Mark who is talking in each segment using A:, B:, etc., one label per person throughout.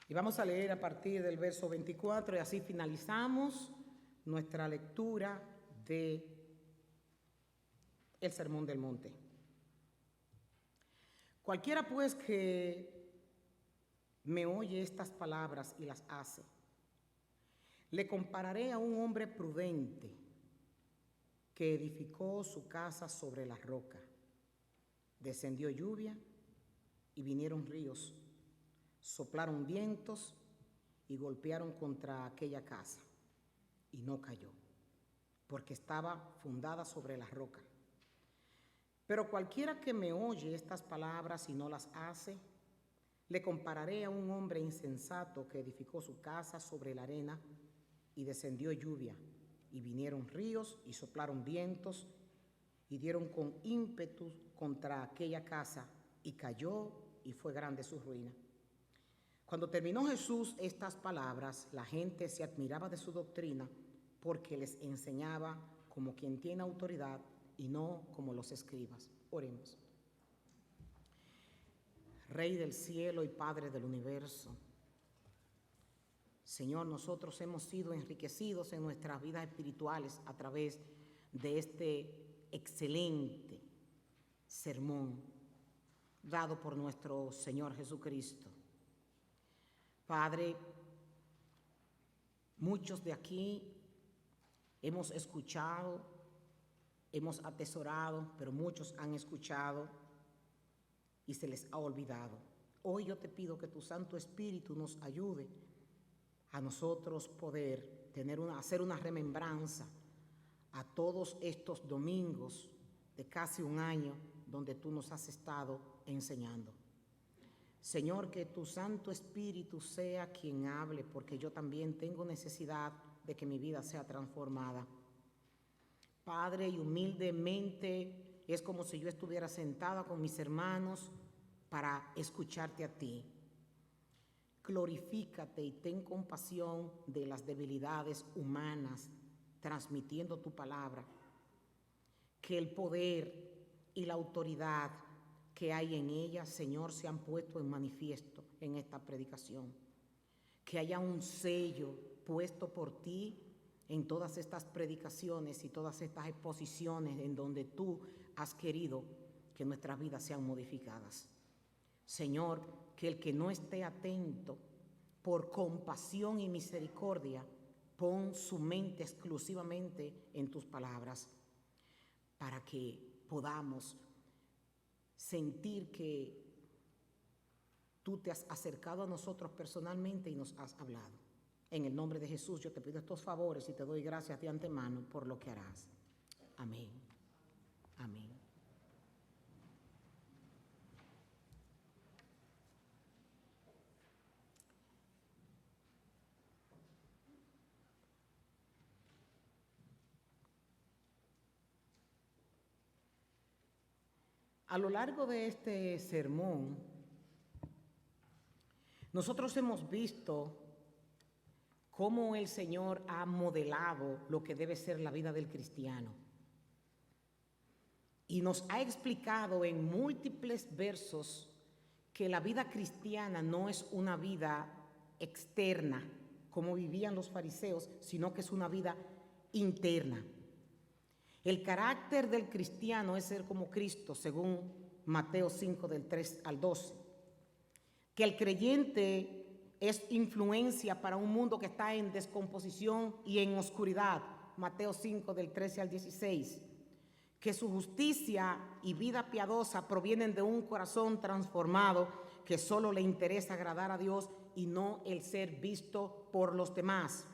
A: Y vamos a leer a partir del verso 24 y así finalizamos nuestra lectura de el Sermón del Monte. Cualquiera pues que me oye estas palabras y las hace, le compararé a un hombre prudente que edificó su casa sobre la roca. Descendió lluvia y vinieron ríos, soplaron vientos y golpearon contra aquella casa, y no cayó, porque estaba fundada sobre la roca. Pero cualquiera que me oye estas palabras y no las hace, le compararé a un hombre insensato que edificó su casa sobre la arena, y descendió lluvia, y vinieron ríos y soplaron vientos, y dieron con ímpetu contra aquella casa, y cayó, y fue grande su ruina. Cuando terminó Jesús estas palabras, la gente se admiraba de su doctrina, porque les enseñaba como quien tiene autoridad y no como los escribas. Oremos. Rey del cielo y Padre del universo, Señor, nosotros hemos sido enriquecidos en nuestras vidas espirituales a través de este excelente sermón dado por nuestro Señor Jesucristo. Padre, muchos de aquí hemos escuchado, hemos atesorado, pero muchos han escuchado y se les ha olvidado. Hoy yo te pido que tu Santo Espíritu nos ayude a nosotros poder hacer una remembranza a todos estos domingos de casi un año donde tú nos has estado enseñando. Señor, que tu Santo Espíritu sea quien hable, porque yo también tengo necesidad de que mi vida sea transformada. Padre, y humildemente es como si yo estuviera sentada con mis hermanos para escucharte a ti. Glorifícate y ten compasión de las debilidades humanas, transmitiendo tu palabra. Que el poder y la autoridad que hay en ella, Señor, se han puesto en manifiesto en esta predicación. Que haya un sello puesto por ti en todas estas predicaciones y todas estas exposiciones en donde tú has querido que nuestras vidas sean modificadas. Señor, que el que no esté atento, por compasión y misericordia, pon su mente exclusivamente en tus palabras, para que podamos sentir que tú te has acercado a nosotros personalmente y nos has hablado. En el nombre de Jesús yo te pido estos favores y te doy gracias de antemano por lo que harás. Amén. Amén. A lo largo de este sermón, nosotros hemos visto cómo el Señor ha modelado lo que debe ser la vida del cristiano. Y nos ha explicado en múltiples versos que la vida cristiana no es una vida externa, como vivían los fariseos, sino que es una vida interna. El carácter del cristiano es ser como Cristo, según Mateo 5, del 3 al 12. Que el creyente es influencia para un mundo que está en descomposición y en oscuridad, Mateo 5, del 13 al 16. Que su justicia y vida piadosa provienen de un corazón transformado que solo le interesa agradar a Dios y no el ser visto por los demás,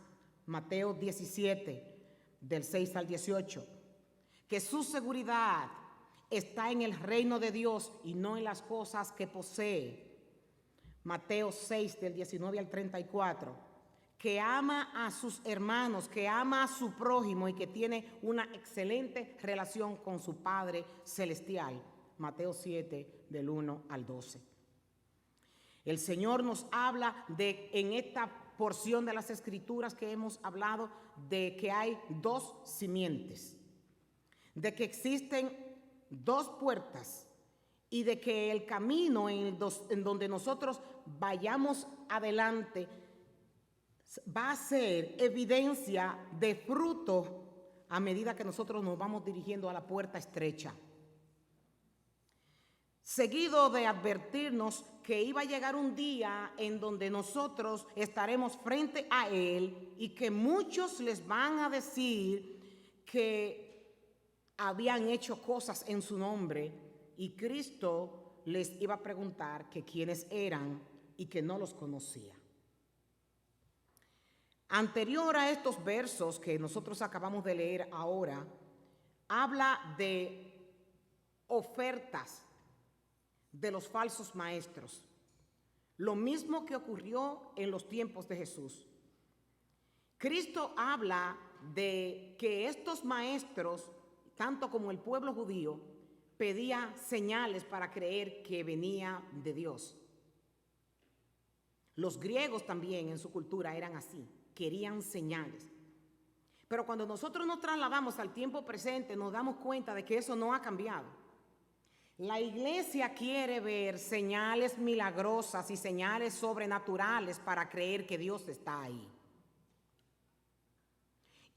A: Mateo 17, del 6 al 18. Que su seguridad está en el reino de Dios y no en las cosas que posee, Mateo 6, del 19 al 34. Que ama a sus hermanos, que ama a su prójimo y que tiene una excelente relación con su Padre Celestial, Mateo 7, del 1 al 12. El Señor nos habla en esta porción de las Escrituras que hemos hablado, de que hay dos simientes, de que existen dos puertas y de que el camino en donde nosotros vayamos adelante va a ser evidencia de fruto a medida que nosotros nos vamos dirigiendo a la puerta estrecha. Seguido de advertirnos que iba a llegar un día en donde nosotros estaremos frente a Él y que muchos les van a decir que habían hecho cosas en su nombre y Cristo les iba a preguntar que quiénes eran y que no los conocía. Anterior a estos versos que nosotros acabamos de leer ahora, habla de ofertas de los falsos maestros. Lo mismo que ocurrió en los tiempos de Jesús. Cristo habla de que estos maestros, tanto como el pueblo judío, pedía señales para creer que venía de Dios. Los griegos también en su cultura eran así, querían señales. Pero cuando nosotros nos trasladamos al tiempo presente, nos damos cuenta de que eso no ha cambiado. La iglesia quiere ver señales milagrosas y señales sobrenaturales para creer que Dios está ahí.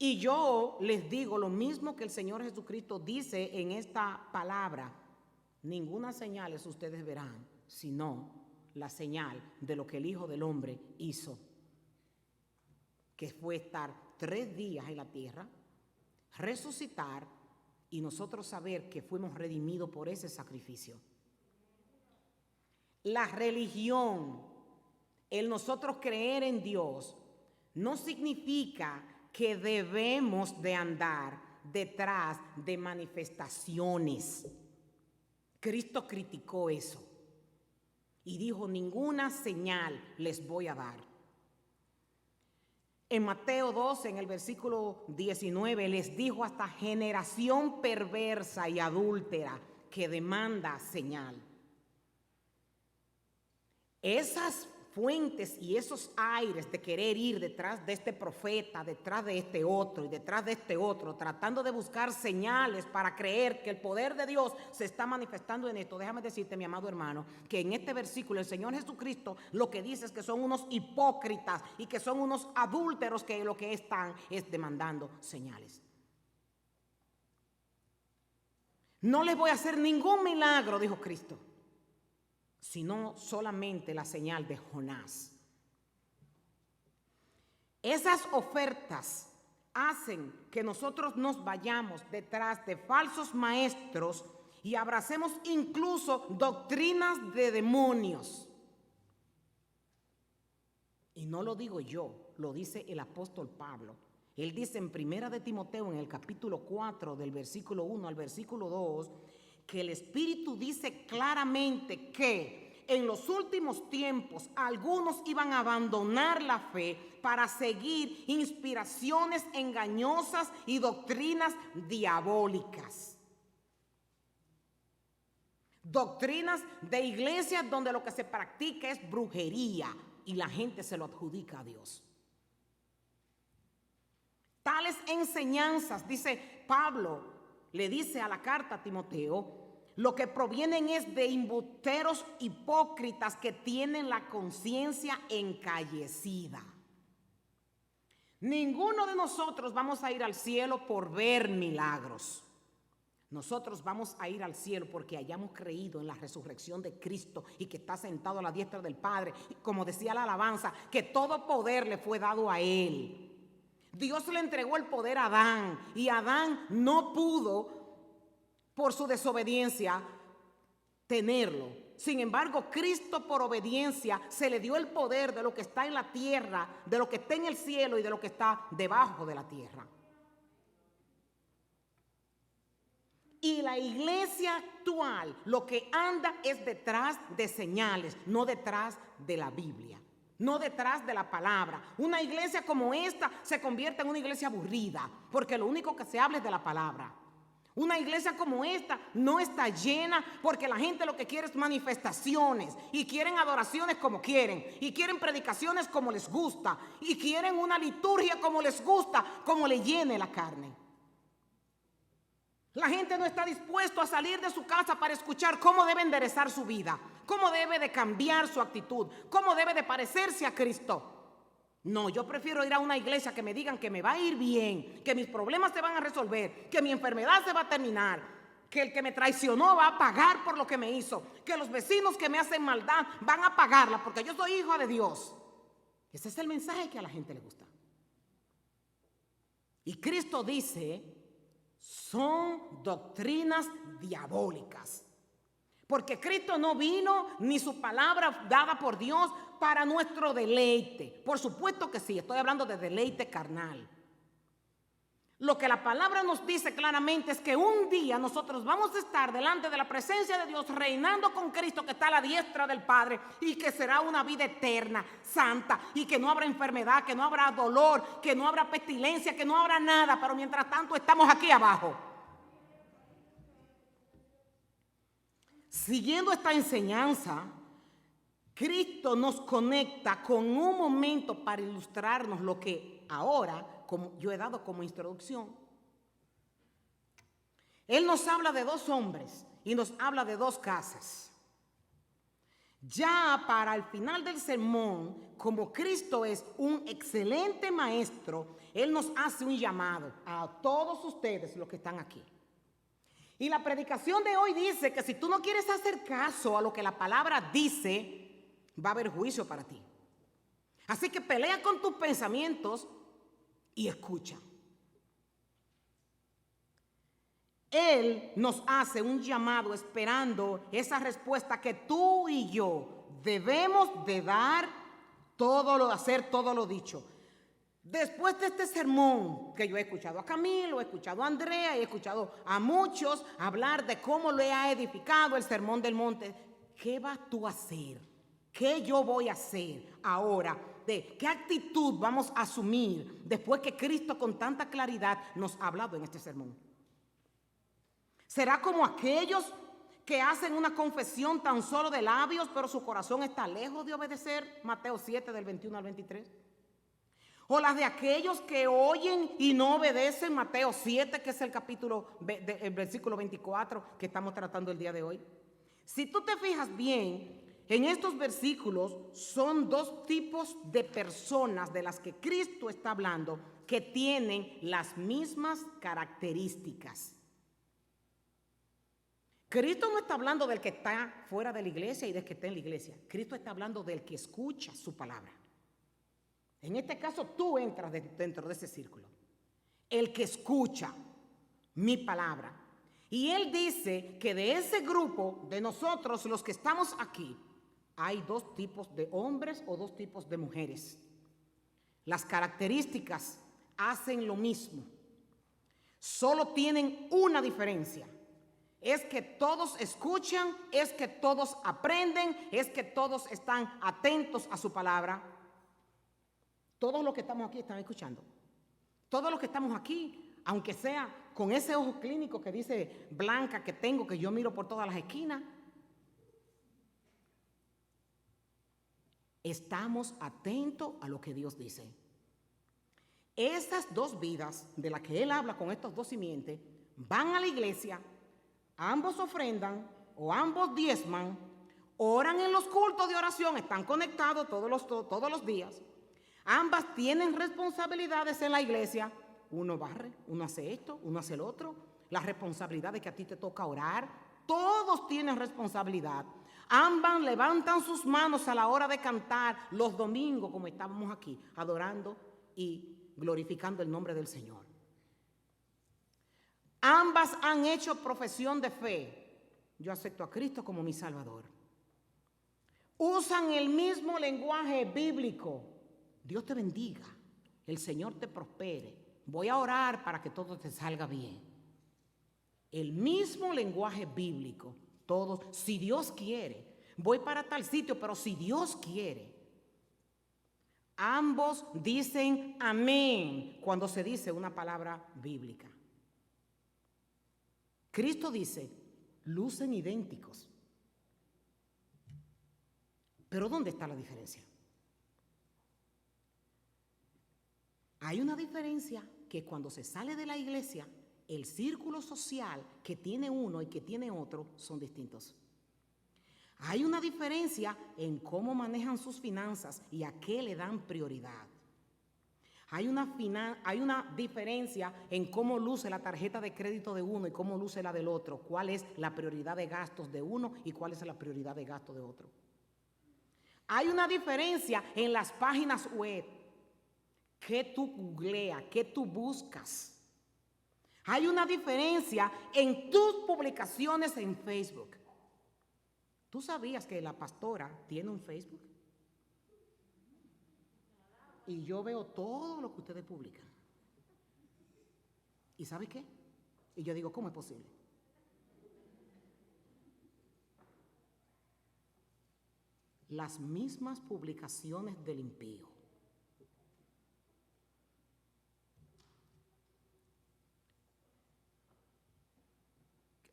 A: Y yo les digo lo mismo que el Señor Jesucristo dice en esta palabra: ninguna señales ustedes verán, sino la señal de lo que el Hijo del Hombre hizo, que fue estar 3 días en la tierra, resucitar y nosotros saber que fuimos redimidos por ese sacrificio. La religión, el nosotros creer en Dios, no significa que debemos de andar detrás de manifestaciones. Cristo criticó eso y dijo: ninguna señal les voy a dar. En Mateo 12, en el versículo 19, les dijo: hasta generación perversa y adúltera que demanda señal. Esas fuentes y esos aires de querer ir detrás de este profeta, detrás de este otro y detrás de este otro, tratando de buscar señales para creer que el poder de Dios se está manifestando en esto. Déjame decirte, mi amado hermano, que en este versículo el Señor Jesucristo lo que dice es que son unos hipócritas y que son unos adúlteros que lo que están es demandando señales. No les voy a hacer ningún milagro, dijo Cristo, sino solamente la señal de Jonás. Esas ofertas hacen que nosotros nos vayamos detrás de falsos maestros y abracemos incluso doctrinas de demonios. Y no lo digo yo, lo dice el apóstol Pablo. Él dice en 1 de Timoteo, en el capítulo 4, del versículo 1 al versículo 2, que el Espíritu dice claramente que en los últimos tiempos algunos iban a abandonar la fe para seguir inspiraciones engañosas y doctrinas diabólicas. Doctrinas de iglesias donde lo que se practica es brujería y la gente se lo adjudica a Dios. Tales enseñanzas, dice Pablo, le dice a la carta a Timoteo, lo que provienen es de embusteros hipócritas que tienen la conciencia encallecida. Ninguno de nosotros vamos a ir al cielo por ver milagros. Nosotros vamos a ir al cielo porque hayamos creído en la resurrección de Cristo y que está sentado a la diestra del Padre. Como decía la alabanza, que todo poder le fue dado a Él. Dios le entregó el poder a Adán y Adán no pudo, por su desobediencia, tenerlo. Sin embargo, Cristo por obediencia se le dio el poder de lo que está en la tierra, de lo que está en el cielo y de lo que está debajo de la tierra. Y la iglesia actual lo que anda es detrás de señales, no detrás de la Biblia, no detrás de la palabra. Una iglesia como esta se convierte en una iglesia aburrida, porque lo único que se habla es de la palabra. Una iglesia como esta no está llena porque la gente lo que quiere es manifestaciones y quieren adoraciones como quieren y quieren predicaciones como les gusta y quieren una liturgia como les gusta, como le llene la carne. La gente no está dispuesta a salir de su casa para escuchar cómo debe enderezar su vida, cómo debe de cambiar su actitud, cómo debe de parecerse a Cristo. No, yo prefiero ir a una iglesia que me digan que me va a ir bien, que mis problemas se van a resolver, que mi enfermedad se va a terminar, que el que me traicionó va a pagar por lo que me hizo, que los vecinos que me hacen maldad van a pagarla porque yo soy hija de Dios. Ese es el mensaje que a la gente le gusta. Y Cristo dice, son doctrinas diabólicas. Porque Cristo no vino ni su palabra dada por Dios para nuestro deleite. Por supuesto que sí, estoy hablando de deleite carnal. Lo que la palabra nos dice claramente es que un día nosotros vamos a estar delante de la presencia de Dios reinando con Cristo que está a la diestra del Padre y que será una vida eterna, santa, y que no habrá enfermedad, que no habrá dolor, que no habrá pestilencia, que no habrá nada, pero mientras tanto estamos aquí abajo. Siguiendo esta enseñanza, Cristo nos conecta con un momento para ilustrarnos lo que ahora, como yo he dado como introducción. Él nos habla de dos hombres y nos habla de dos casas. Ya para el final del sermón, como Cristo es un excelente maestro, Él nos hace un llamado a todos ustedes los que están aquí. Y la predicación de hoy dice que si tú no quieres hacer caso a lo que la palabra dice, va a haber juicio para ti. Así que pelea con tus pensamientos y escucha. Él nos hace un llamado esperando esa respuesta que tú y yo debemos de dar hacer todo lo dicho. Después de este sermón que yo he escuchado a Camilo, he escuchado a Andrea, he escuchado a muchos hablar de cómo le ha edificado el sermón del monte, ¿qué vas tú a hacer? ¿Qué yo voy a hacer ahora? ¿De qué actitud vamos a asumir después que Cristo con tanta claridad nos ha hablado en este sermón? ¿Será como aquellos que hacen una confesión tan solo de labios, pero su corazón está lejos de obedecer? Mateo 7, del 21 al 23. O las de aquellos que oyen y no obedecen, Mateo 7, que es el el versículo 24 que estamos tratando el día de hoy. Si tú te fijas bien, en estos versículos son dos tipos de personas de las que Cristo está hablando que tienen las mismas características. Cristo no está hablando del que está fuera de la iglesia y del que está en la iglesia. Cristo está hablando del que escucha su palabra. En este caso, tú entras dentro de ese círculo. El que escucha mi palabra. Y Él dice que de ese grupo, de nosotros, los que estamos aquí, hay dos tipos de hombres o dos tipos de mujeres. Las características hacen lo mismo. Solo tienen una diferencia. Es que todos escuchan, es que todos aprenden, es que todos están atentos a su palabra. Todos los que estamos aquí están escuchando. Todos los que estamos aquí, aunque sea con ese ojo clínico que dice Blanca que tengo, que yo miro por todas las esquinas, estamos atentos a lo que Dios dice. Estas dos vidas de las que Él habla con estos dos simientes van a la iglesia, ambos ofrendan o ambos diezman, oran en los cultos de oración, están conectados todos los días. Ambas tienen responsabilidades en la iglesia. Uno barre, uno hace esto, uno hace el otro. La responsabilidad de que a ti te toca orar. Todos tienen responsabilidad. Ambas levantan sus manos a la hora de cantar los domingos, como estábamos aquí, adorando y glorificando el nombre del Señor. Ambas han hecho profesión de fe. Yo acepto a Cristo como mi Salvador. Usan el mismo lenguaje bíblico. Dios te bendiga, el Señor te prospere. Voy a orar para que todo te salga bien. El mismo lenguaje bíblico, todos, si Dios quiere. Voy para tal sitio, pero si Dios quiere. Ambos dicen amén cuando se dice una palabra bíblica. Cristo dice, lucen idénticos. Pero ¿dónde está la diferencia? Hay una diferencia que cuando se sale de la iglesia el círculo social que tiene uno y que tiene otro son distintos. Hay una diferencia en cómo manejan sus finanzas y a qué le dan prioridad. Hay una diferencia en cómo luce la tarjeta de crédito de uno y cómo luce la del otro. Cuál es la prioridad de gastos de uno y cuál es la prioridad de gasto de otro. Hay una diferencia en las páginas web. ¿Qué tú googleas? ¿Qué tú buscas? Hay una diferencia en tus publicaciones en Facebook. ¿Tú sabías que la pastora tiene un Facebook? Y yo veo todo lo que ustedes publican. ¿Y sabe qué? Y yo digo, ¿cómo es posible? Las mismas publicaciones del impío.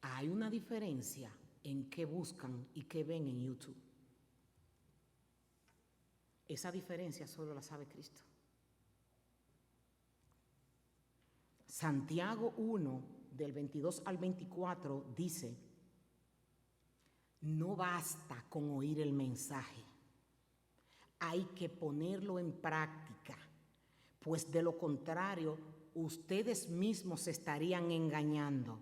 A: Hay una diferencia en qué buscan y qué ven en YouTube. Esa diferencia solo la sabe Cristo. Santiago 1, del 22 al 24, dice, no basta con oír el mensaje, hay que ponerlo en práctica, pues de lo contrario, ustedes mismos se estarían engañando.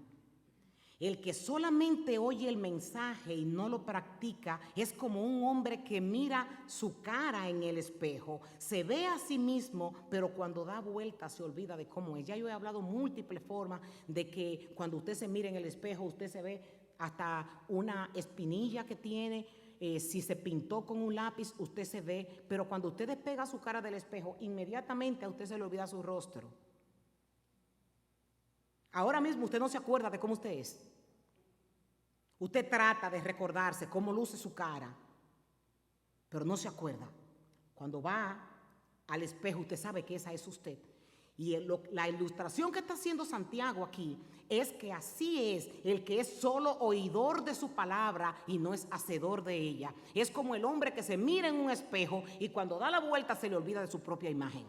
A: El que solamente oye el mensaje y no lo practica es como un hombre que mira su cara en el espejo, se ve a sí mismo, pero cuando da vuelta se olvida de cómo es. Ya yo he hablado múltiples formas de que cuando usted se mira en el espejo, usted se ve hasta una espinilla que tiene, si se pintó con un lápiz, usted se ve, pero cuando usted despega su cara del espejo, inmediatamente a usted se le olvida su rostro. Ahora mismo usted no se acuerda de cómo usted es. Usted trata de recordarse cómo luce su cara, pero no se acuerda. Cuando va al espejo, usted sabe que esa es usted. Y la ilustración que está haciendo Santiago aquí es que así es el que es solo oidor de su palabra y no es hacedor de ella. Es como el hombre que se mira en un espejo y cuando da la vuelta se le olvida de su propia imagen.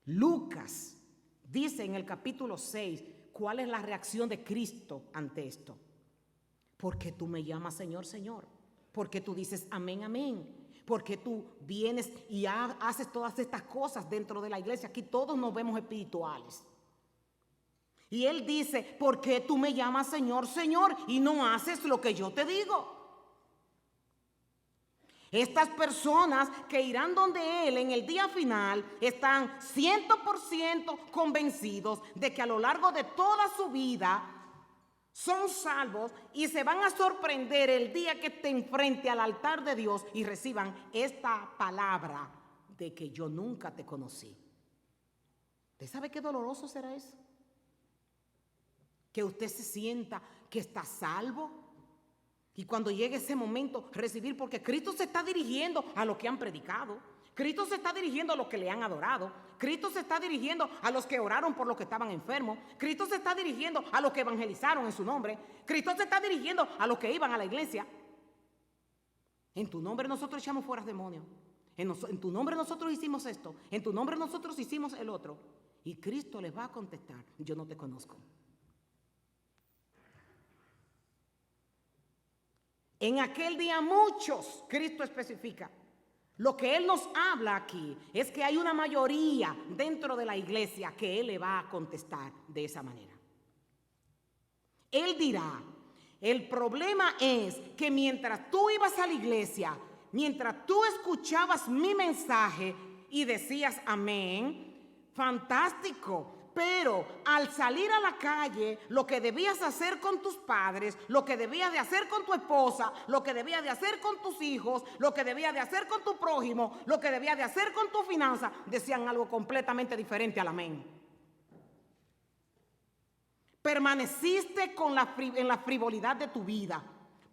A: Lucas dice en el capítulo 6 cuál es la reacción de Cristo ante esto. ¿Por qué tú me llamas Señor, Señor? ¿Por qué tú dices amén, amén? ¿Por qué tú vienes y haces todas estas cosas dentro de la iglesia? Aquí todos nos vemos espirituales. Y Él dice, ¿por qué tú me llamas Señor, Señor y no haces lo que yo te digo? Estas personas que irán donde Él en el día final están 100% convencidos de que a lo largo de toda su vida son salvos y se van a sorprender el día que estén frente al altar de Dios y reciban esta palabra de que yo nunca te conocí. ¿Usted sabe qué doloroso será eso? Que usted se sienta que está salvo. Y cuando llegue ese momento, recibir, porque Cristo se está dirigiendo a los que han predicado. Cristo se está dirigiendo a los que le han adorado. Cristo se está dirigiendo a los que oraron por los que estaban enfermos. Cristo se está dirigiendo a los que evangelizaron en su nombre. Cristo se está dirigiendo a los que iban a la iglesia. En tu nombre nosotros echamos fuera demonios. En tu nombre nosotros hicimos esto. En tu nombre nosotros hicimos el otro. Y Cristo les va a contestar, yo no te conozco. En aquel día muchos, Cristo especifica, lo que Él nos habla aquí es que hay una mayoría dentro de la iglesia que Él le va a contestar de esa manera. Él dirá, el problema es que mientras tú ibas a la iglesia, mientras tú escuchabas mi mensaje y decías amén, fantástico. Pero al salir a la calle, lo que debías hacer con tus padres, lo que debías de hacer con tu esposa, lo que debías de hacer con tus hijos, lo que debías de hacer con tu prójimo, lo que debías de hacer con tu finanza, decían algo completamente diferente al amén. Permaneciste en la frivolidad de tu vida,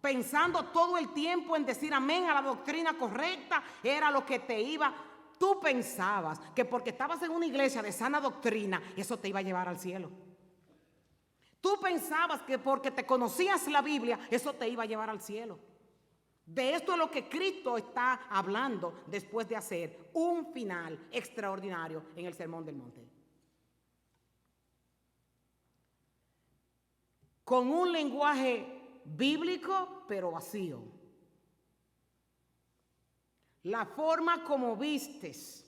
A: pensando todo el tiempo en decir amén a la doctrina correcta, era lo que te iba. Tú pensabas que porque estabas en una iglesia de sana doctrina, eso te iba a llevar al cielo. Tú pensabas que porque te conocías la Biblia, eso te iba a llevar al cielo. De esto es lo que Cristo está hablando después de hacer un final extraordinario en el Sermón del Monte. con un lenguaje bíblico, pero vacío. La forma como vistes.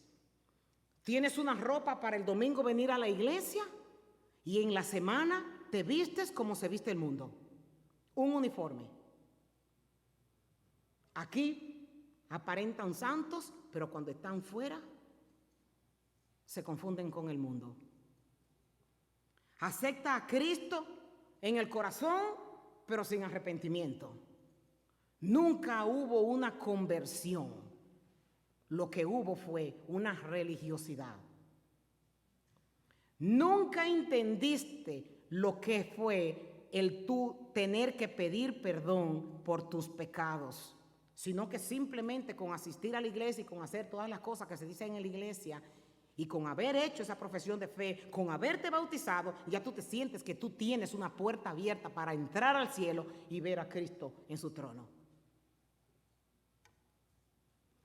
A: Tienes una ropa para el domingo venir a la iglesia y en la semana te vistes como se viste el mundo. Un uniforme. Aquí aparentan santos, pero cuando están fuera se confunden con el mundo. Acepta a Cristo en el corazón, pero sin arrepentimiento. Nunca hubo una conversión. Lo que hubo fue una religiosidad. Nunca entendiste lo que fue el tú tener que pedir perdón por tus pecados, sino que simplemente con asistir a la iglesia y con hacer todas las cosas que se dicen en la iglesia y con haber hecho esa profesión de fe, con haberte bautizado, ya tú te sientes que tú tienes una puerta abierta para entrar al cielo y ver a Cristo en su trono.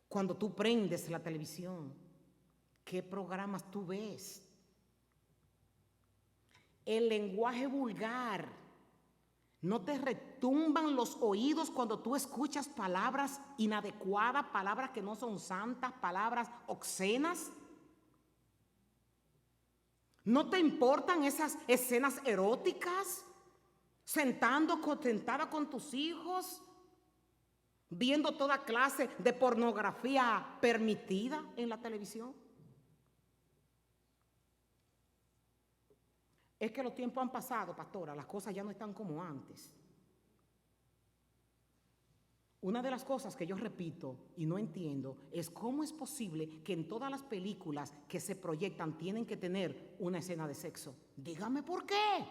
A: Cuando tú prendes la televisión, ¿qué programas tú ves? El lenguaje vulgar. ¿No te retumban los oídos cuando tú escuchas palabras inadecuadas, palabras que no son santas, palabras obscenas? ¿No te importan esas escenas eróticas? Sentada con tus hijos, viendo toda clase de pornografía permitida en la televisión. Es que los tiempos han pasado, pastora, las cosas ya no están como antes. Una de las cosas que yo repito y no entiendo es cómo es posible que en todas las películas que se proyectan tienen que tener una escena de sexo. Dígame por qué.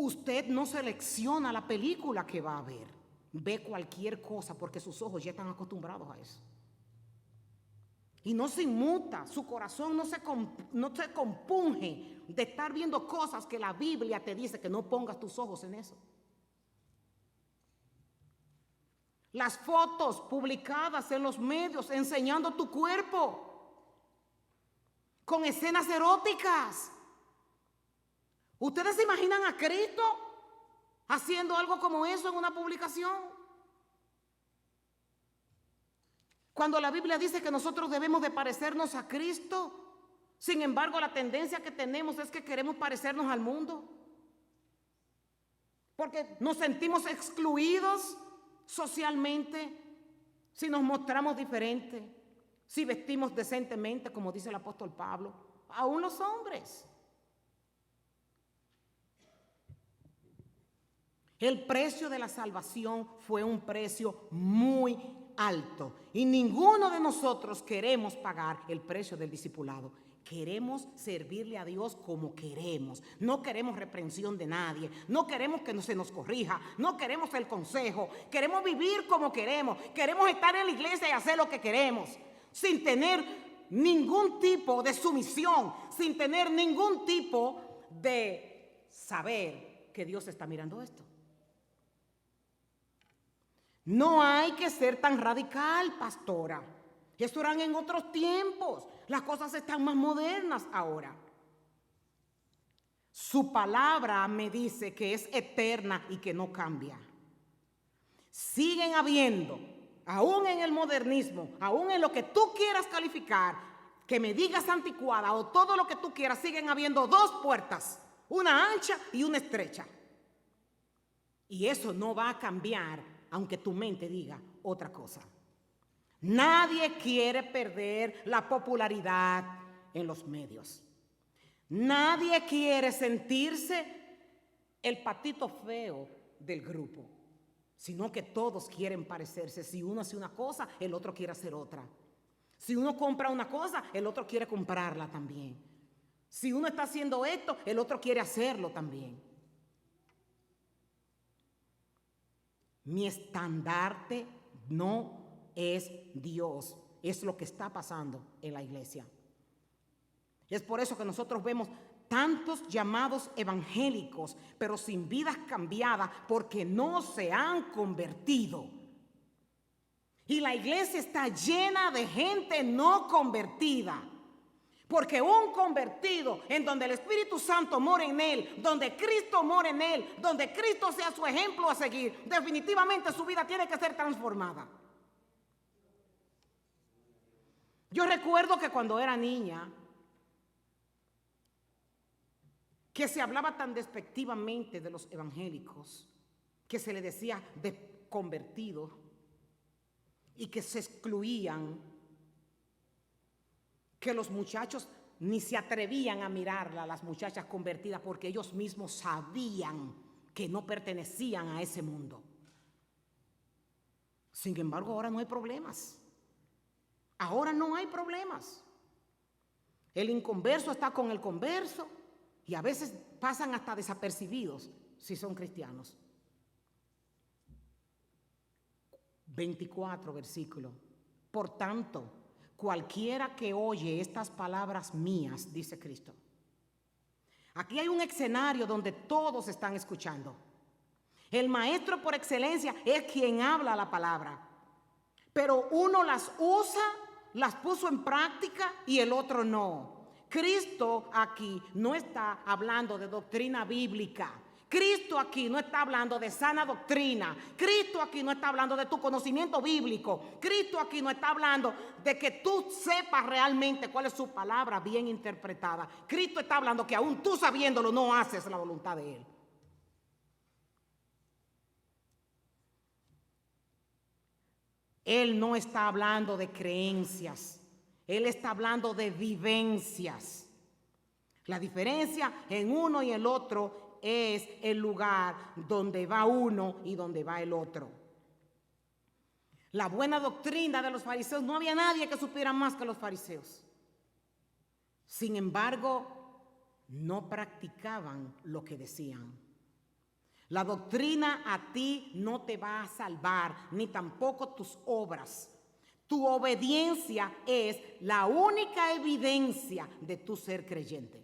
A: Usted no selecciona la película que va a ver. Ve cualquier cosa porque sus ojos ya están acostumbrados a eso. Y no se inmuta, su corazón no se compunge de estar viendo cosas que la Biblia te dice que no pongas tus ojos en eso. Las fotos publicadas en los medios enseñando tu cuerpo con escenas eróticas. ¿Ustedes se imaginan a Cristo haciendo algo como eso en una publicación? Cuando la Biblia dice que nosotros debemos de parecernos a Cristo, sin embargo la tendencia que tenemos es que queremos parecernos al mundo. Porque nos sentimos excluidos socialmente si nos mostramos diferentes, si vestimos decentemente, como dice el apóstol Pablo, aún los hombres. El precio de la salvación fue un precio muy alto y ninguno de nosotros queremos pagar el precio del discipulado. Queremos servirle a Dios como queremos. No queremos reprensión de nadie. No queremos que se nos corrija. No queremos el consejo. Queremos vivir como queremos. Queremos estar en la iglesia y hacer lo que queremos, sin tener ningún tipo de sumisión, sin tener ningún tipo de saber que Dios está mirando esto. No hay que ser tan radical, pastora. Eso eran en otros tiempos. Las cosas están más modernas ahora. Su palabra me dice que es eterna y que no cambia. Siguen habiendo, aún en el modernismo, aún en lo que tú quieras calificar, que me digas anticuada o todo lo que tú quieras, siguen habiendo dos puertas, una ancha y una estrecha. Y eso no va a cambiar aunque tu mente diga otra cosa. Nadie quiere perder la popularidad en los medios. Nadie quiere sentirse el patito feo del grupo, sino que todos quieren parecerse. Si uno hace una cosa, el otro quiere hacer otra. Si uno compra una cosa, el otro quiere comprarla también. Si uno está haciendo esto, el otro quiere hacerlo también. Mi estandarte no es Dios, es lo que está pasando en la iglesia. Es por eso que nosotros vemos tantos llamados evangélicos, pero sin vidas cambiadas, porque no se han convertido. Y la iglesia está llena de gente no convertida, Porque un convertido en donde el Espíritu Santo mora en él, donde Cristo mora en él, donde Cristo sea su ejemplo a seguir, definitivamente su vida tiene que ser transformada. Yo recuerdo que cuando era niña, que se hablaba tan despectivamente de los evangélicos, que se le decía de convertidos y que se excluían, que los muchachos ni se atrevían a mirarla, las muchachas convertidas, porque ellos mismos sabían que no pertenecían a ese mundo. Sin embargo, ahora no hay problemas. Ahora no hay problemas. El inconverso está con el converso y a veces pasan hasta desapercibidos si son cristianos. 24 versículo. Por tanto, cualquiera que oye estas palabras mías, dice Cristo. Aquí hay un escenario donde todos están escuchando. El maestro por excelencia es quien habla la palabra. Pero uno las usa, las puso en práctica y el otro no. Cristo aquí no está hablando de doctrina bíblica. Cristo aquí no está hablando de sana doctrina. Cristo aquí no está hablando de tu conocimiento bíblico. Cristo aquí no está hablando de que tú sepas realmente cuál es su palabra bien interpretada. Cristo está hablando que aún tú sabiéndolo no haces la voluntad de Él. Él no está hablando de creencias. Él está hablando de vivencias. La diferencia en uno y el otro es el lugar donde va uno y donde va el otro. La buena doctrina de los fariseos, no había nadie que supiera más que los fariseos. Sin embargo, no practicaban lo que decían. La doctrina a ti no te va a salvar, ni tampoco tus obras. Tu obediencia es la única evidencia de tu ser creyente.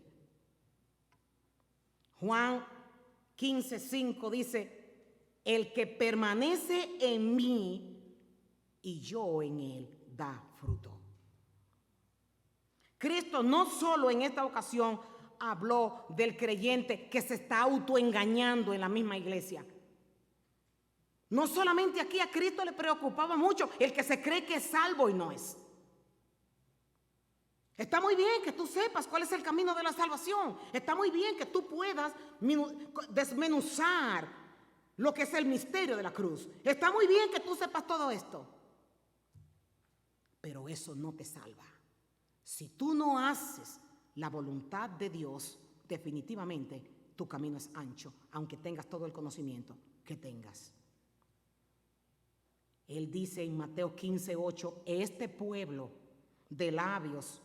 A: Juan 15:5 dice, el que permanece en mí y yo en él da fruto. Cristo no solo en esta ocasión habló del creyente que se está autoengañando en la misma iglesia. No solamente aquí a Cristo le preocupaba mucho el que se cree que es salvo y no es. Está muy bien que tú sepas cuál es el camino de la salvación. Está muy bien que tú puedas desmenuzar lo que es el misterio de la cruz. Está muy bien que tú sepas todo esto. Pero eso no te salva. Si tú no haces la voluntad de Dios, definitivamente tu camino es ancho, aunque tengas todo el conocimiento que tengas. Él dice en Mateo 15:8, este pueblo de labios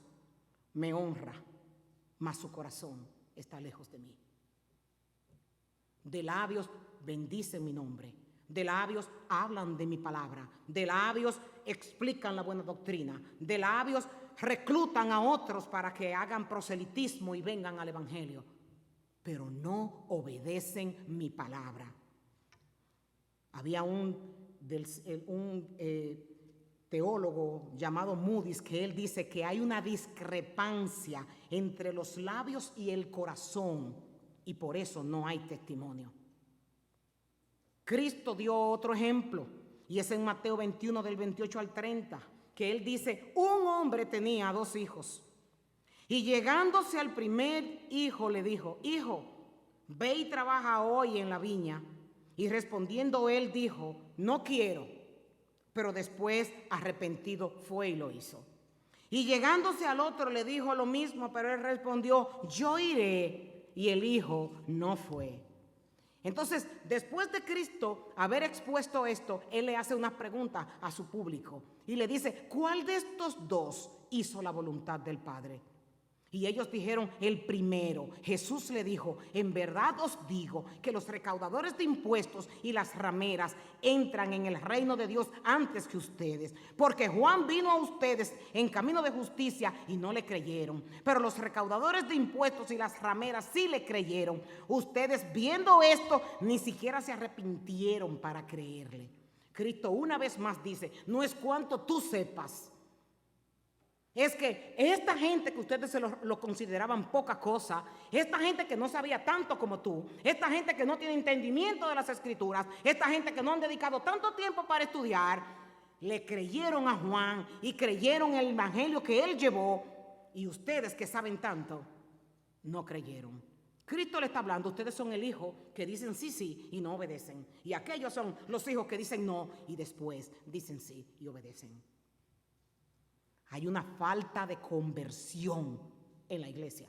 A: me honra, mas su corazón está lejos de mí. De labios bendicen mi nombre, de labios hablan de mi palabra, de labios explican la buena doctrina, de labios reclutan a otros para que hagan proselitismo y vengan al evangelio, pero no obedecen mi palabra. Había un teólogo llamado Moody que él dice que hay una discrepancia entre los labios y el corazón y por eso no hay testimonio. Cristo dio otro ejemplo y es en Mateo 21 del 28 al 30 que él dice, un hombre tenía 2 hijos y llegándose al primer hijo le dijo, hijo, ve y trabaja hoy en la viña. Y respondiendo él dijo, no quiero. Pero después arrepentido fue y lo hizo. Y llegándose al otro le dijo lo mismo, pero él respondió, yo iré. Y el hijo no fue. Entonces, después de Cristo haber expuesto esto, él le hace una pregunta a su público. Y le dice, ¿cuál de estos 2 hizo la voluntad del Padre? Y ellos dijeron, el primero. Jesús le dijo, en verdad os digo que los recaudadores de impuestos y las rameras entran en el reino de Dios antes que ustedes. Porque Juan vino a ustedes en camino de justicia y no le creyeron. Pero los recaudadores de impuestos y las rameras sí le creyeron. Ustedes viendo esto ni siquiera se arrepintieron para creerle. Cristo una vez más dice, no es cuanto tú sepas, Es que esta gente que ustedes se lo consideraban poca cosa, esta gente que no sabía tanto como tú, esta gente que no tiene entendimiento de las escrituras, esta gente que no han dedicado tanto tiempo para estudiar, le creyeron a Juan y creyeron el evangelio que él llevó, y ustedes que saben tanto, no creyeron. Cristo le está hablando, ustedes son el hijo que dicen sí, sí y no obedecen. Y aquellos son los hijos que dicen no y después dicen sí y obedecen. Hay una falta de conversión en la iglesia.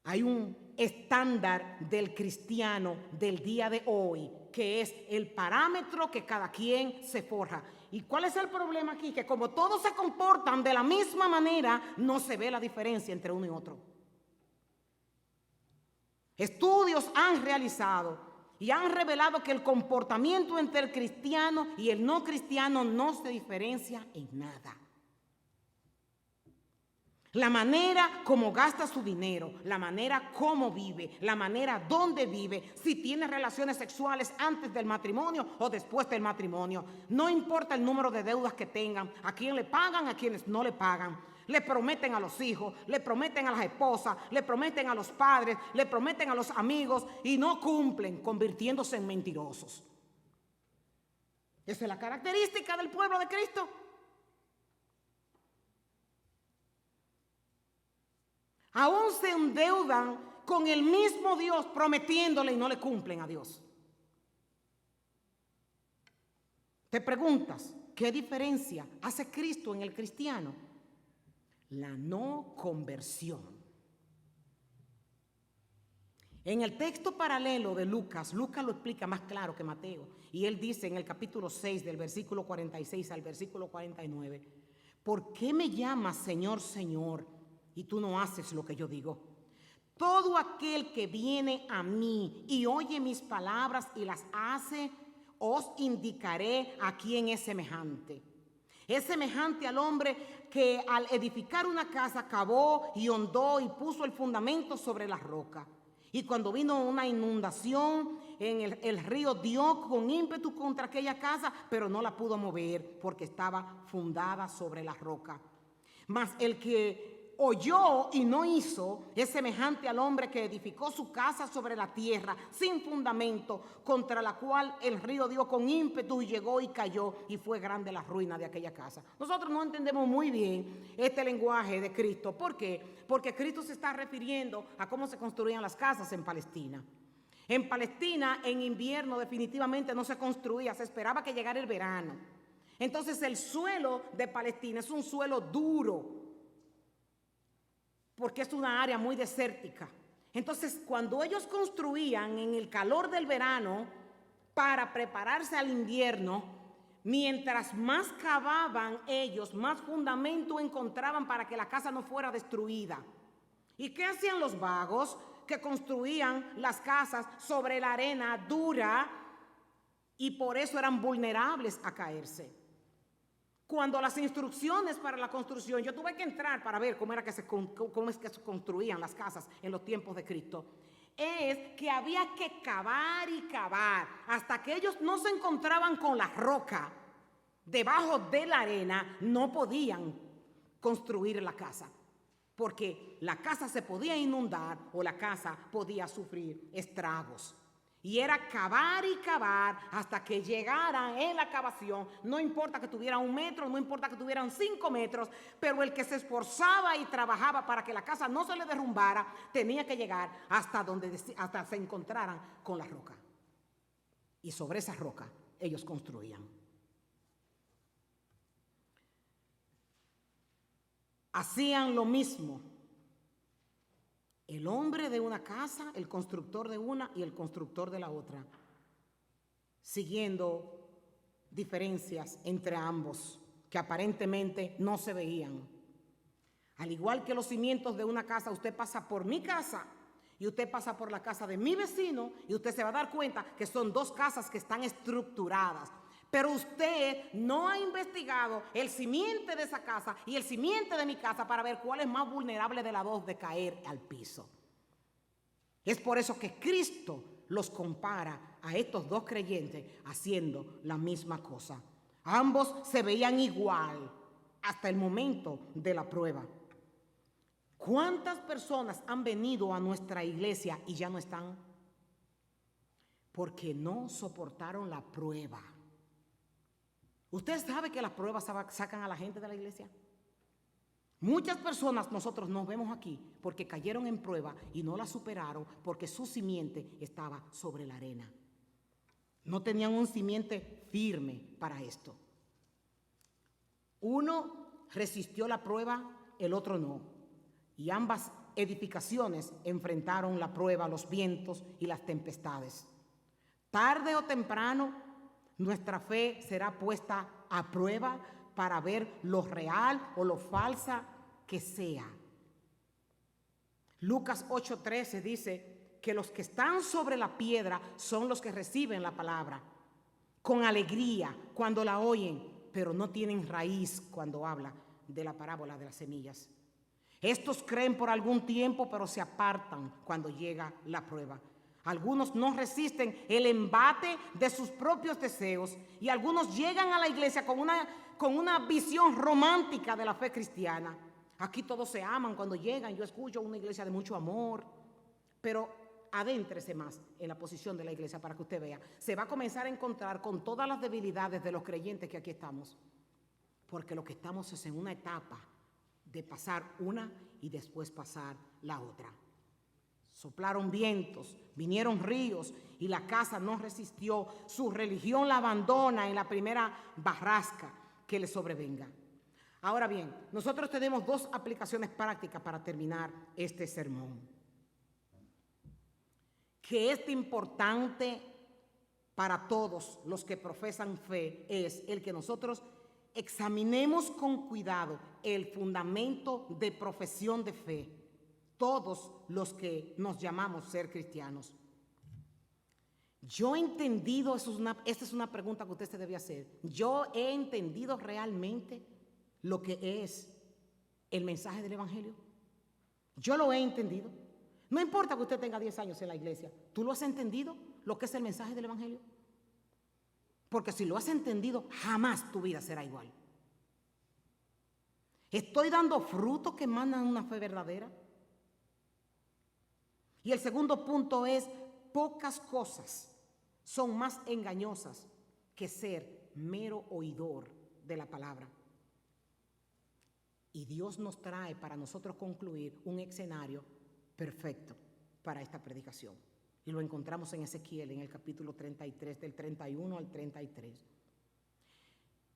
A: Hay un estándar del cristiano del día de hoy que es el parámetro que cada quien se forja. ¿Y cuál es el problema aquí? Que como todos se comportan de la misma manera, no se ve la diferencia entre uno y otro. Estudios han realizado y han revelado que el comportamiento entre el cristiano y el no cristiano no se diferencia en nada. La manera como gasta su dinero, la manera como vive, la manera donde vive, si tiene relaciones sexuales antes del matrimonio o después del matrimonio. No importa el número de deudas que tengan, a quién le pagan, a quienes no le pagan. Le prometen a los hijos, le prometen a las esposas, le prometen a los padres, le prometen a los amigos y no cumplen, convirtiéndose en mentirosos. Esa es la característica del pueblo de Cristo. Aún se endeudan con el mismo Dios prometiéndole y no le cumplen a Dios. Te preguntas, ¿qué diferencia hace Cristo en el cristiano? La no conversión. En el texto paralelo de Lucas, Lucas lo explica más claro que Mateo. Y él dice en el capítulo 6, del versículo 46 al versículo 49, ¿por qué me llamas Señor, Señor, y tú no haces lo que yo digo? Todo aquel que viene a mí y oye mis palabras y las hace, os indicaré a quién es semejante. Es semejante al hombre que al edificar una casa cavó y hondó y puso el fundamento sobre la roca. Y cuando vino una inundación, el río dio con ímpetu contra aquella casa, pero no la pudo mover porque estaba fundada sobre la roca. Mas el que oyó y no hizo es semejante al hombre que edificó su casa sobre la tierra sin fundamento, contra la cual el río dio con ímpetu y llegó y cayó, y fue grande la ruina de aquella casa. Nosotros no entendemos muy bien este lenguaje de Cristo. ¿Por qué? Porque Cristo se está refiriendo a cómo se construían las casas en Palestina. En Palestina, en invierno definitivamente no se construía, se esperaba que llegara el verano. Entonces el suelo de Palestina es un suelo duro, porque es una área muy desértica. Entonces, cuando ellos construían en el calor del verano para prepararse al invierno, mientras más cavaban ellos, más fundamento encontraban para que la casa no fuera destruida. ¿Y qué hacían los vagos? Que construían las casas sobre la arena dura y por eso eran vulnerables a caerse. Cuando las instrucciones para la construcción, yo tuve que entrar para ver cómo es que se construían las casas en los tiempos de Cristo, es que había que cavar y cavar hasta que ellos no se encontraban con la roca debajo de la arena, no podían construir la casa, porque la casa se podía inundar o la casa podía sufrir estragos. Y era cavar y cavar hasta que llegaran en la cavación. No importa que tuvieran 1 metro, no importa que tuvieran 5 metros, pero el que se esforzaba y trabajaba para que la casa no se le derrumbara, tenía que llegar hasta se encontraran con la roca. Y sobre esa roca ellos construían. Hacían lo mismo el hombre de una casa, el constructor de una y el constructor de la otra, siguiendo diferencias entre ambos que aparentemente no se veían. Al igual que los cimientos de una casa, usted pasa por mi casa y usted pasa por la casa de mi vecino y usted se va a dar cuenta que son 2 casas que están estructuradas. Pero usted no ha investigado el simiente de esa casa y el simiente de mi casa para ver cuál es más vulnerable de las 2 de caer al piso. Es por eso que Cristo los compara a estos 2 creyentes haciendo la misma cosa. Ambos se veían igual, hasta el momento de la prueba. ¿Cuántas personas han venido a nuestra iglesia y ya no están? Porque no soportaron la prueba. ¿Usted sabe que las pruebas sacan a la gente de la iglesia? Muchas personas nosotros nos vemos aquí porque cayeron en prueba y no la superaron porque su simiente estaba sobre la arena. No tenían un simiente firme para esto. Uno resistió la prueba, el otro no. Y ambas edificaciones enfrentaron la prueba, los vientos y las tempestades. Tarde o temprano, nuestra fe será puesta a prueba para ver lo real o lo falsa que sea. Lucas 8:13 dice que los que están sobre la piedra son los que reciben la palabra con alegría cuando la oyen, pero no tienen raíz cuando habla de la parábola de las semillas. Estos creen por algún tiempo, pero se apartan cuando llega la prueba. Algunos no resisten el embate de sus propios deseos y algunos llegan a la iglesia con una visión romántica de la fe cristiana. Aquí todos se aman cuando llegan. Yo escucho una iglesia de mucho amor, pero adéntrese más en la posición de la iglesia para que usted vea. Se va a comenzar a encontrar con todas las debilidades de los creyentes que aquí estamos, porque lo que estamos es en una etapa de pasar una y después pasar la otra. Soplaron vientos, vinieron ríos y la casa no resistió. Su religión la abandona en la primera barrasca que le sobrevenga. Ahora bien, nosotros tenemos dos aplicaciones prácticas para terminar este sermón. Que es importante para todos los que profesan fe es el que nosotros examinemos con cuidado el fundamento de profesión de fe, todos los que nos llamamos ser cristianos. Yo he entendido, esta es una pregunta que usted se debe hacer, yo he entendido realmente lo que es el mensaje del evangelio. Yo lo he entendido. No importa que usted tenga 10 años en la iglesia, ¿tú lo has entendido lo que es el mensaje del evangelio? Porque si lo has entendido, jamás tu vida será igual. ¿Estoy dando frutos que emanan una fe verdadera? Y el segundo punto es, pocas cosas son más engañosas que ser mero oidor de la palabra. Y Dios nos trae para nosotros concluir un escenario perfecto para esta predicación. Y lo encontramos en Ezequiel, en el capítulo 33, del 31 al 33.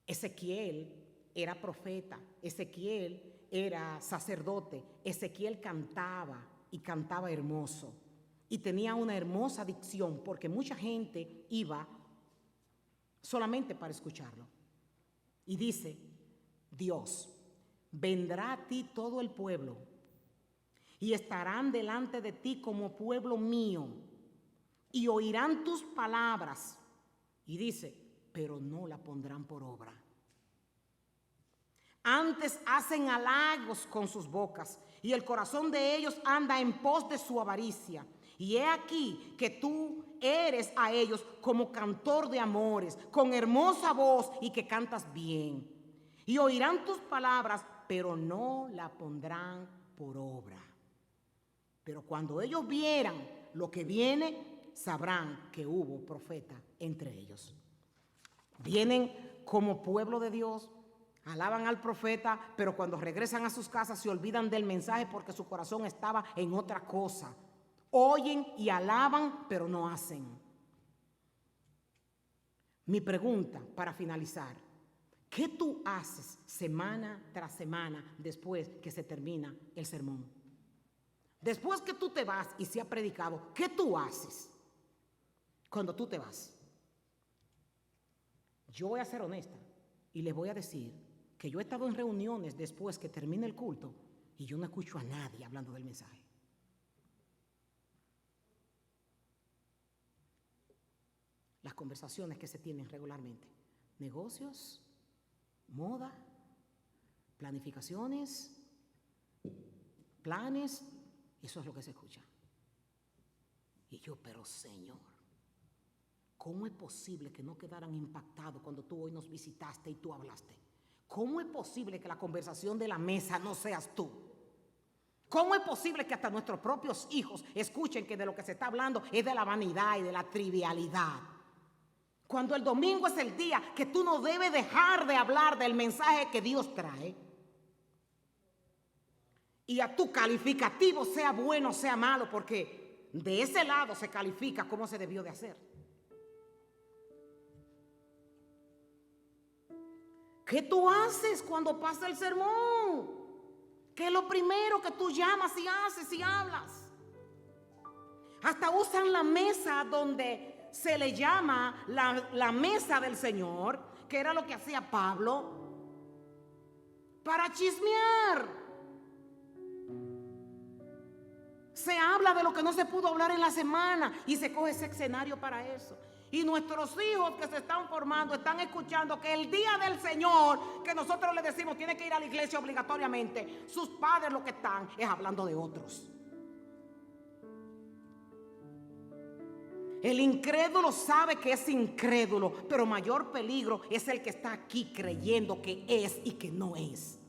A: Ezequiel era profeta, Ezequiel era sacerdote, Ezequiel cantaba y cantaba hermoso. Y tenía una hermosa dicción porque mucha gente iba solamente para escucharlo. Y dice, Dios, vendrá a ti todo el pueblo y estarán delante de ti como pueblo mío y oirán tus palabras. Y dice, pero no la pondrán por obra. Antes hacen halagos con sus bocas y el corazón de ellos anda en pos de su avaricia. Y he aquí que tú eres a ellos como cantor de amores, con hermosa voz y que cantas bien. Y oirán tus palabras, pero no la pondrán por obra. Pero cuando ellos vieran lo que viene, sabrán que hubo profeta entre ellos. Vienen como pueblo de Dios, alaban al profeta, pero cuando regresan a sus casas se olvidan del mensaje porque su corazón estaba en otra cosa. Oyen y alaban, pero no hacen. Mi pregunta para finalizar, ¿qué tú haces semana tras semana después que se termina el sermón? Después que tú te vas y se ha predicado, ¿qué tú haces cuando tú te vas? Yo voy a ser honesta y les voy a decir que yo he estado en reuniones después que termine el culto y yo no escucho a nadie hablando del mensaje. Las conversaciones que se tienen regularmente, negocios, moda, planificaciones, planes, eso es lo que se escucha. Y yo, pero Señor, ¿cómo es posible que no quedaran impactados cuando tú hoy nos visitaste y tú hablaste? ¿Cómo es posible que la conversación de la mesa no seas tú? ¿Cómo es posible que hasta nuestros propios hijos escuchen que de lo que se está hablando es de la vanidad y de la trivialidad? Cuando el domingo es el día que tú no debes dejar de hablar del mensaje que Dios trae. Y a tu calificativo, sea bueno o sea malo, porque de ese lado se califica cómo se debió de hacer. ¿Qué tú haces cuando pasa el sermón? ¿Qué es lo primero que tú llamas y haces y hablas? Hasta usan la mesa donde se le llama la mesa del Señor, que era lo que hacía Pablo, para chismear. Se habla de lo que no se pudo hablar en la semana y se coge ese escenario para eso. Y nuestros hijos que se están formando están escuchando que el día del Señor, que nosotros les decimos tiene que ir a la iglesia obligatoriamente, sus padres lo que están es hablando de otros. El incrédulo sabe que es incrédulo, pero mayor peligro es el que está aquí creyendo que es y que no es.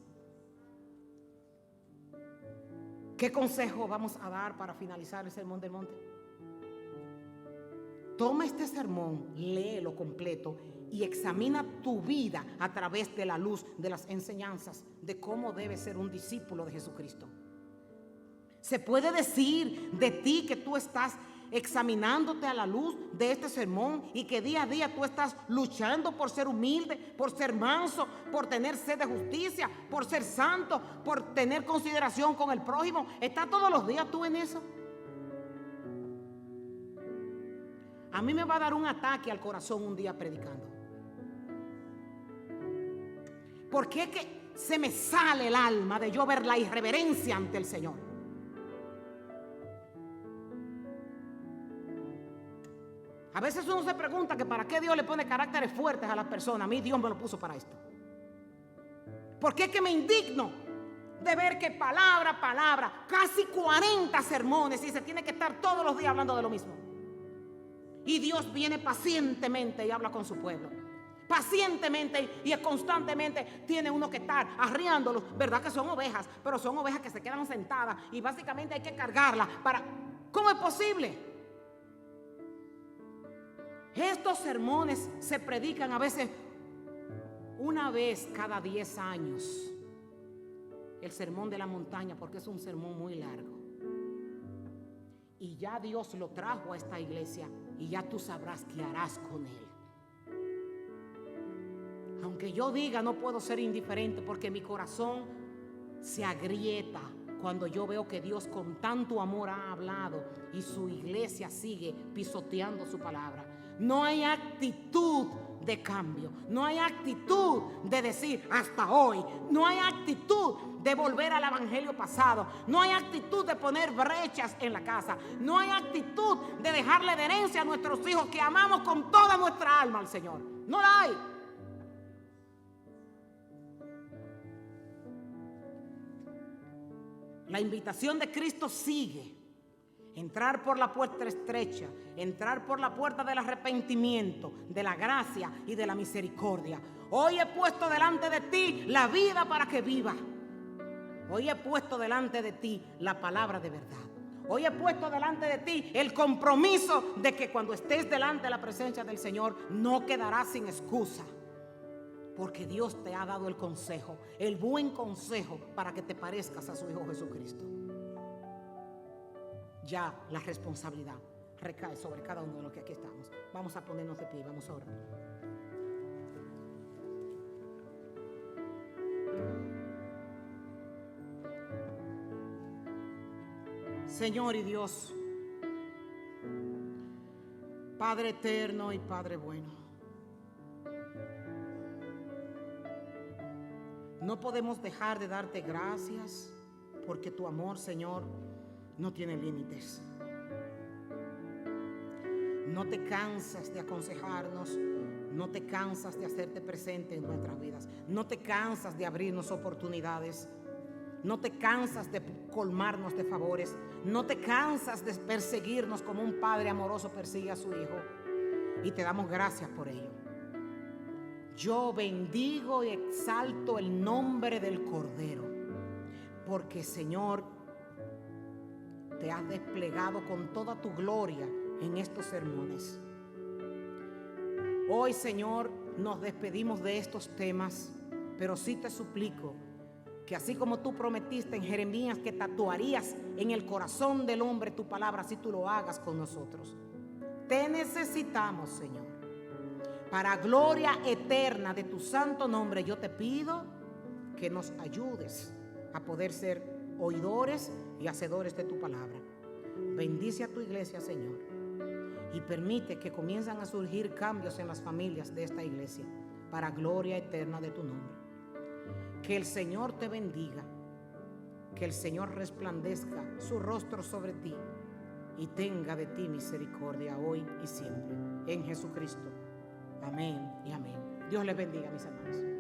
A: ¿Qué consejo vamos a dar para finalizar el Sermón del Monte? Toma este sermón, léelo completo y examina tu vida a través de la luz de las enseñanzas de cómo debe ser un discípulo de Jesucristo. Se puede decir de ti que tú estás examinándote a la luz de este sermón y que día a día tú estás luchando por ser humilde, por ser manso, por tener sed de justicia, por ser santo, por tener consideración con el prójimo. ¿Estás todos los días tú en eso? A mí me va a dar un ataque al corazón un día predicando. Porque es que se me sale el alma de yo ver la irreverencia ante el Señor. A veces uno se pregunta que para qué Dios le pone caracteres fuertes a las personas. A mí Dios me lo puso para esto. Porque es que me indigno de ver que palabra a palabra, casi 40 sermones y se tiene que estar todos los días hablando de lo mismo. Y Dios viene pacientemente y habla con su pueblo. Pacientemente y constantemente tiene uno que estar arriándolos. Verdad que son ovejas, pero son ovejas que se quedan sentadas y básicamente hay que cargarlas para... ¿Cómo es posible? Estos sermones se predican a veces una vez cada 10 años. El sermón de la montaña, porque es un sermón muy largo. Y ya Dios lo trajo a esta iglesia y ya tú sabrás qué harás con él. Aunque yo diga no puedo ser indiferente porque mi corazón se agrieta cuando yo veo que Dios con tanto amor ha hablado y su iglesia sigue pisoteando su palabra. No hay actitud de cambio, no hay actitud de decir hasta hoy, no hay actitud de volver al evangelio pasado, no hay actitud de poner brechas en la casa, no hay actitud de dejarle de herencia a nuestros hijos que amamos con toda nuestra alma al Señor. No la hay. La invitación de Cristo sigue. Entrar por la puerta estrecha, entrar por la puerta del arrepentimiento, de la gracia y de la misericordia. Hoy he puesto delante de ti la vida para que viva. Hoy he puesto delante de ti la palabra de verdad. Hoy he puesto delante de ti el compromiso de que cuando estés delante de la presencia del Señor no quedarás sin excusa. Porque Dios te ha dado el consejo, el buen consejo para que te parezcas a su Hijo Jesucristo. Ya la responsabilidad recae sobre cada uno de los que aquí estamos. Vamos a ponernos de pie y vamos a orar. Señor y Dios, Padre eterno y Padre bueno, no podemos dejar de darte gracias porque tu amor, Señor, no tiene límites. No te cansas de aconsejarnos, no te cansas de hacerte presente en nuestras vidas, no te cansas de abrirnos oportunidades, no te cansas de colmarnos de favores, no te cansas de perseguirnos como un padre amoroso persigue a su hijo, y te damos gracias por ello. Yo bendigo y exalto el nombre del Cordero, porque, Señor, te has desplegado con toda tu gloria en estos sermones. Hoy, Señor, nos despedimos de estos temas, pero sí te suplico que así como tú prometiste en Jeremías que tatuarías en el corazón del hombre tu palabra, así tú lo hagas con nosotros. Te necesitamos, Señor. Para gloria eterna de tu santo nombre, yo te pido que nos ayudes a poder ser oidores y hacedores de tu palabra. Bendice a tu iglesia, Señor, y permite que comiencen a surgir cambios en las familias de esta iglesia, para gloria eterna de tu nombre. Que el Señor te bendiga, que el Señor resplandezca su rostro sobre ti y tenga de ti misericordia hoy y siempre. En Jesucristo. Amén y amén. Dios les bendiga, mis hermanos.